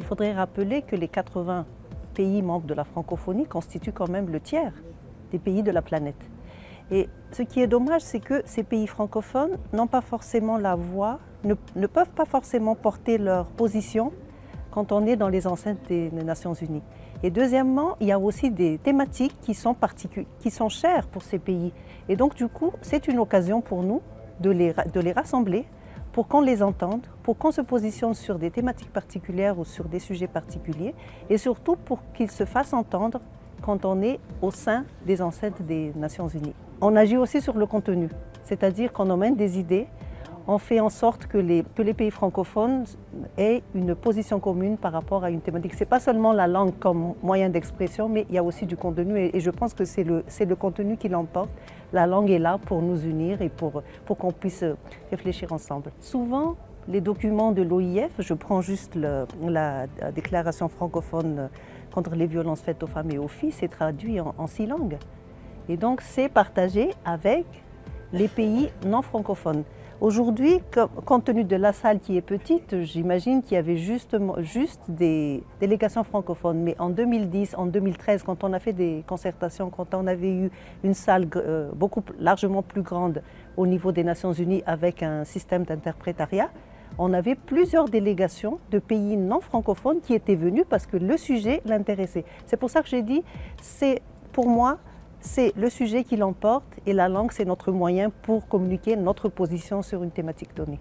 faudrait rappeler que les 80 pays membres de la francophonie constituent quand même le tiers des pays de la planète. Et ce qui est dommage, c'est que ces pays francophones n'ont pas forcément la voix, ne peuvent pas forcément porter leur position quand on est dans les enceintes des Nations Unies. Et deuxièmement, il y a aussi des thématiques qui sont chères pour ces pays. Et donc du coup, c'est une occasion pour nous de les rassembler pour qu'on les entende, pour qu'on se positionne sur des thématiques particulières ou sur des sujets particuliers et surtout pour qu'ils se fassent entendre quand on est au sein des enceintes des Nations Unies. On agit aussi sur le contenu, c'est-à-dire qu'on emmène des idées, on fait en sorte que les pays francophones aient une position commune par rapport à une thématique. Ce n'est pas seulement la langue comme moyen d'expression, mais il y a aussi du contenu et je pense que c'est le contenu qui l'emporte. La langue est là pour nous unir et pour qu'on puisse réfléchir ensemble. Souvent, les documents de l'OIF, je prends juste la déclaration francophone contre les violences faites aux femmes et aux filles, c'est traduit en 6 langues. Et donc, c'est partagé avec les pays non francophones. Aujourd'hui, compte tenu de la salle qui est petite, j'imagine qu'il y avait juste des délégations francophones. Mais en 2010, en 2013, quand on a fait des concertations, quand on avait eu une salle largement plus grande au niveau des Nations Unies avec un système d'interprétariat, on avait plusieurs délégations de pays non francophones qui étaient venus parce que le sujet l'intéressait. C'est pour ça que j'ai dit, pour moi, c'est le sujet qui l'emporte et la langue, c'est notre moyen pour communiquer notre position sur une thématique donnée.